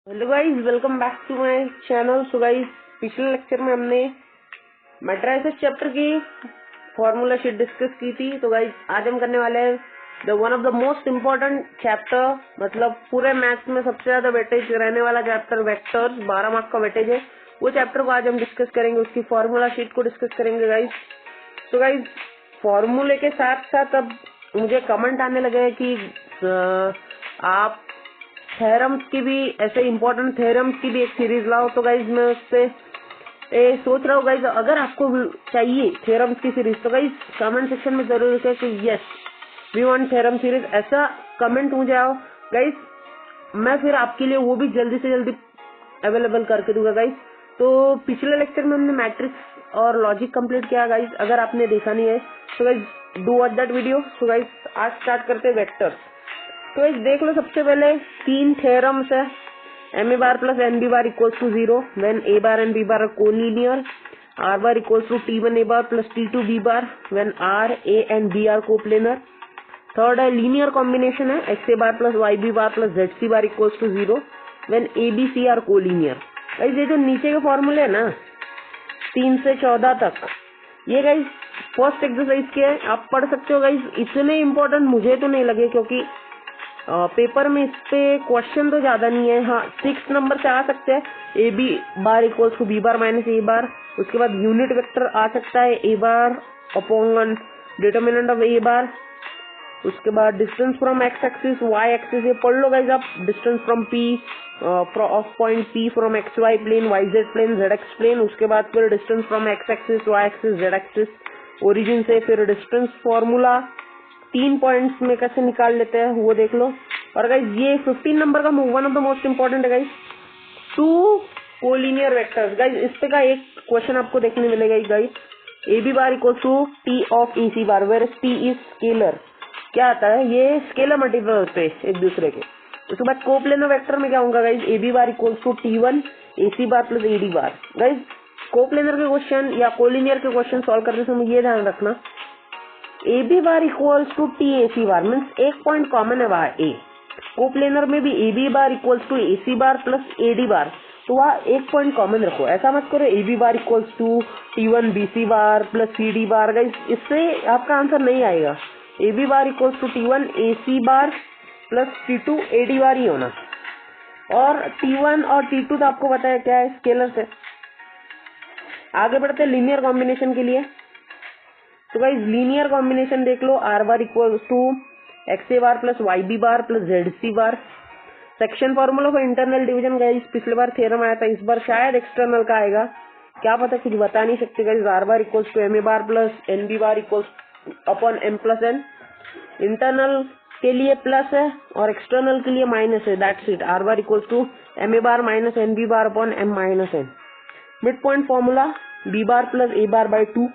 Hello guys, welcome back to my channel. So guys, पिछले lecture में हमने matrices chapter की फॉर्मूला शीट डिस्कस की थी। तो गाइस, आज हम करने वाले हैं the one of the most important chapter, मतलब पूरे मैथ्स में सबसे ज्यादा वेटेज रहने वाला चैप्टर, वेक्टर्स। 12 मार्क्स का वेटेज है वो चैप्टर को आज हम डिस्कस करेंगे, उसकी फॉर्मूला शीट को डिस्कस करेंगे गाइस। तो गाइस, फॉर्मूले के साथ साथ अब मुझे कमेंट आने लगे हैं कि आप थ्योरम्स की भी, ऐसे इम्पोर्टेंट थ्योरम्स की भी एक सीरीज लाओ। तो गाइज मैं उससे सोच रहा हूँ गाइज, अगर आपको चाहिए थ्योरम्स की सीरीज तो गाइज कमेंट सेक्शन में जरूर लिखें कि yes we want theorem series. ऐसा कमेंट मुझे आओ गाइज, मैं फिर आपके लिए वो भी जल्दी से जल्दी अवेलेबल करके दूंगा गाइज। तो पिछले लेक्चर में हमने मैट्रिक्स और लॉजिक कंप्लीट किया गाइज, अगर आपने देखा नहीं है तो guys do watch that video. तो गाइज आज स्टार्ट करते हैं वेक्टर्स। तो एक देख लो, सबसे पहले 3 थ्योरम्स है। M A bar plus N B bar equals to 0 when A bar and B bar are collinear. R bar equals to T1 A bar plus T2 B bar when R A and B are coplanar. Third है linear combination है, X A bar plus Y B bar plus Z C bar equals to 0 when A B C are collinear. Guys ये जो नीचे के फॉर्मूले है ना 3 से 14 तक, ये गाइस फर्स्ट एक्सरसाइज के है, आप पढ़ सकते हो गाइस। इतने इम्पोर्टेंट मुझे तो नहीं लगे, क्योंकि पेपर में इस पे क्वेश्चन तो ज्यादा नहीं है। हाँ, 6 नंबर से आ सकते हैं, A B bar equals to B bar minus A bar. उसके बाद यूनिट वेक्टर आ सकता है A bar upon determinant of A bar. उसके बाद distance from X axis Y axis, ये पढ़ लो गाइस आप। Distance from P of point P from X Y plane, Y Z plane, Z X plane. उसके बाद फिर distance from X axis Y axis Z axis origin से। फिर distance formula 3 points में कैसे निकाल लेते हैं वो देख लो। और गाइस ये 15 नंबर का one of the most important है गाइस, 2 कोलिनियर वेक्टर्स। गाइस इस पे का एक क्वेश्चन आपको देखने मिलेगा guys, A B bar equal to T of E C bar where T is scalar. क्या आता है, ये स्केलर मल्टीपल होते हैं एक दूसरे के। उसके बाद कोप्लेनर वेक्टर में क्या होगा guys, A B bar equal to T1 A C bar plus A D bar. Guys coplanar के क्वेश्चन या कोलिनियर के क्वेश्चन सॉल्व करते समय ये ध्यान रखना, A B bar equals to T A C bar means एक पॉइंट कॉमन है वहाँ ए। कोप्लेनर में भी A B bar equals to A C bar plus A D bar, तो वहाँ एक पॉइंट कॉमन रखो। ऐसा मत करो A B bar equals to T1 B C bar plus C D bar. Guys इससे आपका आंसर नहीं आएगा। A B bar equals to T1 A C bar plus T2 A D bar ही होना। और T1 और T2 तो आपको पता है क्या है, स्केलर से। आगे बढ़ते लीनियर कॉम्बिनेशन के लिए। तो गाइस लीनियर कॉम्बिनेशन देख लो, R bar equal to X A bar plus Y B bar plus Z C bar. Section formula for internal division guys पिछले बार थ्योरम आया था, इस बार शायद एक्सटर्नल का आएगा, क्या पता, कुछ बता नहीं सकते guys. R bar equals to M A bar plus N B bar equals upon M plus N. Internal के लिए प्लस है और एक्सटर्नल के लिए माइनस है, that's it. R bar equals to M A bar minus N B bar upon M minus N. Mid point formula B bar plus A bar by 2,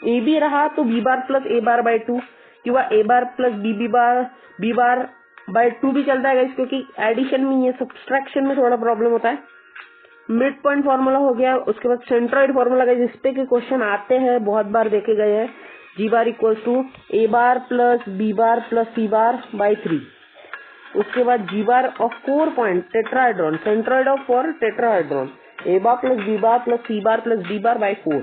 A B रहा तो B bar plus A bar by 2, कि A bar plus B bar by 2 भी चलता है guys, क्योंकि addition में, ये subtraction में थोड़ा प्रॉब्लम होता है। मिड पॉइंट फॉर्मूला हो गया। उसके बाद सेंट्रॉइड फॉर्मूला गाइस, इस पे के क्वेश्चन आते हैं, बहुत बार देखे गए हैं। G bar equals to A bar plus B bar plus C bar by 3। उसके बाद G bar of 4 point tetrahedron, centroid of 4 tetrahedron, A bar plus B bar plus C bar plus D bar by 4।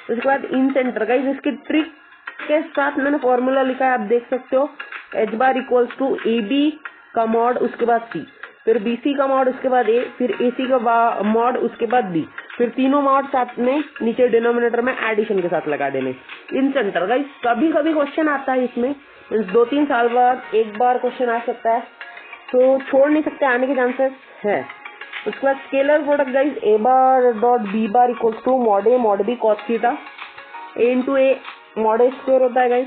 उसके बाद incentre guys, इसकी trick के साथ मैंने formula लिखा है, आप देख सकते हो। H bar equals to A B का मॉड उसके बाद सी, फिर बी सी का मॉड उसके बाद ए, फिर ए सी का मॉड उसके बाद बी, फिर तीनों मॉड साथ में नीचे डिनोमिनेटर में एडिशन के साथ लगा देने। इन सेंटर गाइस कभी कभी क्वेश्चन आता है इसमें, 2-3 साल बाद एक बार क्वेश्चन आ सकता है, तो छोड़ नहीं सकते, आने के चांसेस है। उसके बाद scalar product guys, A bar dot B bar equals to mod A mod B cos theta, A into A mod A square होता है guys.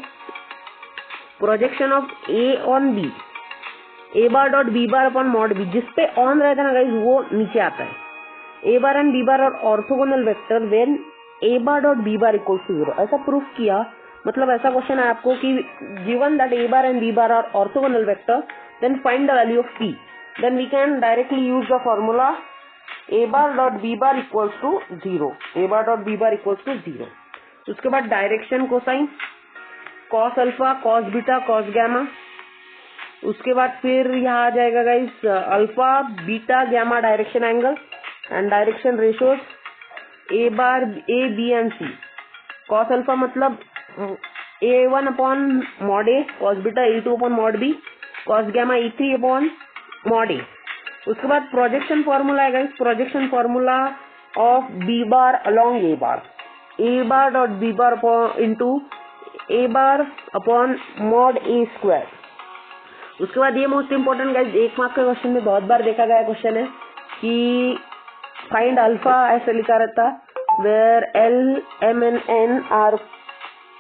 Projection of A on B, A bar dot B bar upon mod B, जिसपे on रहता है ना guys वो नीचे आता है। A bar and B bar और orthogonal vector when A bar dot B bar equals to 0। ऐसा प्रूफ किया, मतलब ऐसा क्वेश्चन है आपको कि given that A bar and B bar are orthogonal vector then find the value of p, then we can directly use the formula a bar dot b bar equals to 0, a bar dot b bar equals to 0। उसके बाद direction cosine, cos alpha, cos beta, cos gamma. उसके बाद फिर यहाँ आ जाएगा guys alpha beta gamma direction angle and direction ratios A bar A B and C. Cos alpha मतलब A1 upon mod A, cos beta A2 upon mod B, cos gamma E3 upon mod A. उसके बाद projection formula है guys, projection formula of B bar along A bar dot B bar upon into A bar upon mod A square. उसके बाद ये most important guys, 1 mark के question में बहुत बार देखा गया क्वेश्चन है कि फाइंड अल्फा, ऐसे लिखा रहता where L M N N are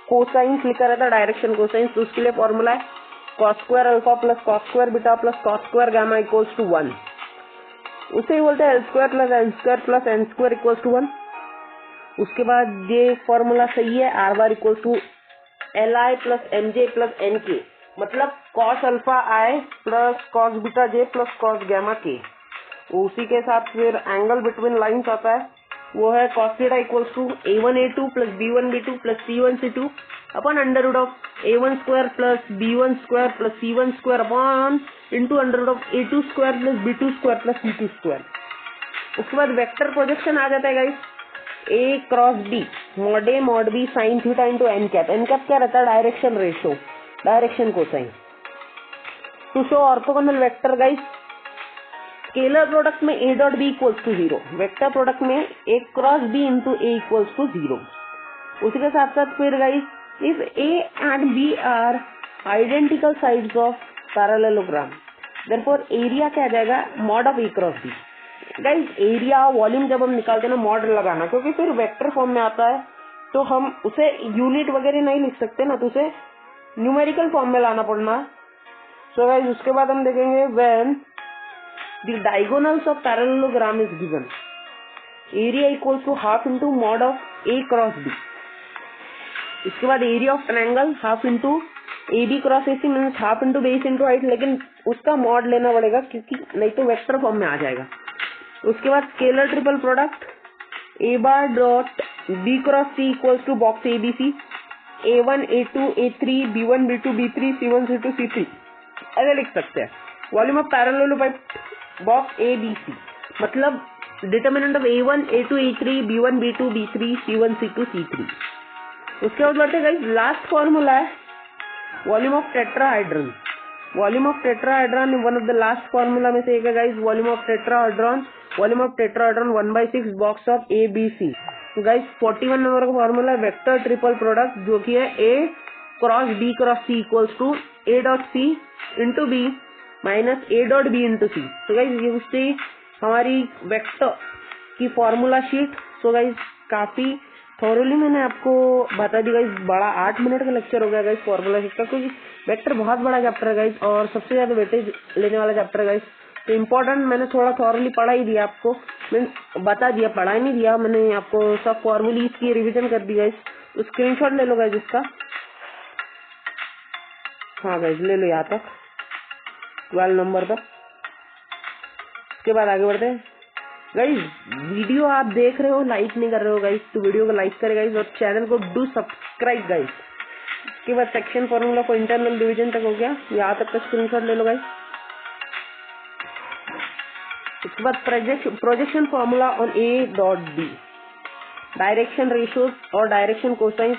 cosines लिखा रहता, डायरेक्शन कोसाइंस। तो उसके लिए फॉर्मूला है cos square alpha plus cos square beta plus cos square gamma equals to 1। उसे ही बोलते हैं L square plus N square plus N square equals to 1। उसके बाद ये फॉर्मूला सही है, R bar equals to L I plus M J plus N K, मतलब कॉस अल्फा आई प्लस कॉस बीटा जे प्लस कॉस गैमा के। उसी के साथ फिर एंगल बिटवीन लाइंस आता है, वो है cos theta equals to A1 A2 plus B1 B2 plus C1 C2 upon under root of A1 square plus B1 square plus C1 square upon into under root of A2 square plus B2 square plus C2 square. उसके बाद vector projection आ जाता है guys, A cross B mod A mod B sine theta into N cap. N cap क्या रहता है, direction ratio, direction cosine. To show orthogonal vector guys, scalar product में A dot B equals to 0, vector product में A cross B into A equals to 0। उसी के साथ साथ फिर guys, if A and B are identical sides of parallelogram, therefore area क्या आ जाएगा, mod of A cross B। Guys area volume जब हम निकालते हैं ना, मॉड लगाना, क्योंकि फिर वेक्टर फॉर्म में आता है तो हम उसे यूनिट वगैरह नहीं लिख सकते ना, तो उसे न्यूमेरिकल फॉर्म में लाना पड़ना। सो गाइस उसके बाद हम देखेंगे when the diagonals of parallelogram is given, area equals to half into mod of A cross B। इसके बाद area of triangle half into AB cross AC means half into base into height, लेकिन उसका mod लेना पड़ेगा क्योंकि नहीं तो vector form में आ जाएगा। उसके बाद scalar triple product A bar dot B cross C equals to box ABC, A1 A2 A3 B1 B2 B3 C1 C2 C3 ऐसे लिख सकते हैं। Volume of parallelogram box ABC, मतलब determinant of A1 A2 A3 B1 B2 B3 C1 C2 C3। उसके बाद बढ़ते guys, last formula है volume of tetrahedron. Volume of tetrahedron one of the last formula में से एक है guys, volume of tetrahedron 1/6 box of ABC। तो guys 41 number का फॉर्मूला है वेक्टर ट्रिपल प्रोडक्ट, जो कि है A cross B cross C equals to A dot C into B minus A dot B into C। तो guys ये उससे हमारी वेक्टर की फॉर्मूला शीट। सो गाइस काफी थॉरली मैंने आपको बता दी गाइस, बड़ा 8 मिनट का लेक्चर हो गया गाइस फॉर्मूला शीट का, क्योंकि वेक्टर बहुत बड़ा चैप्टर है गाइस और सबसे ज्यादा वेटेज लेने वाला चैप्टर है गाइस। तो इम्पोर्टेंट मैंने थोड़ा थॉरली पढ़ा ही दिया आपको, मैंने बता दिया, पढ़ा ही नहीं दिया मैंने आपको, सब फॉर्मूली की रिविजन कर दी गाइस। तो स्क्रीनशॉट ले लो गाइस इसका, हाँ गाइस ले लो यहाँ तक 12 नंबर तक। उसके बाद आगे बढ़ते हैं गाइस। वीडियो आप देख रहे हो, लाइक नहीं कर रहे हो गाइस, तो वीडियो को लाइक करें गाइस और चैनल को डू सब्सक्राइब गाइस। उसके बाद सेक्शन फॉर्मूला को इंटरनल डिवीजन तक हो गया, यहाँ तक का स्क्रीनशॉट ले लो गाइस। उसके बाद projection formula on A dot B, direction ratios और डायरेक्शन कोसाइंस।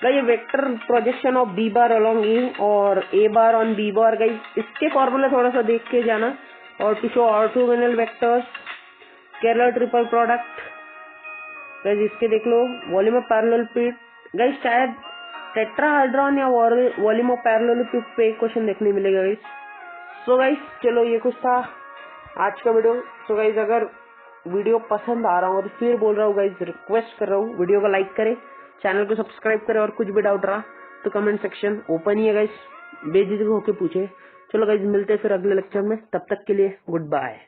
ये vector projection of B bar along A और A bar on B bar guys, इसके फॉर्मूला थोड़ा सा देख के जाना। और to show orthogonal vectors, scalar triple product guys, इसके देख लो। वॉल्यूम ऑफ पैरेललोग्राम गाइस, शायद टेट्राहाइड्रन या वॉल्यूम ऑफ पैरेललोग्राम पे क्वेश्चन देखने मिलेगा गाइस। सो गाइस चलो ये कुछ था आज का वीडियो। सो गाइस अगर वीडियो पसंद आ रहा हो तो फिर बोल रहा हूँ गाइस, रिक्वेस्ट कर रहा हूँ वीडियो को लाइक करें, चैनल को सब्सक्राइब करें, और कुछ भी डाउट रहा तो कमेंट सेक्शन ओपन ही है गाइस, बेझिझक होके पूछे। चलो गाइस मिलते हैं फिर अगले लेक्चर में, तब तक के लिए गुड बाय।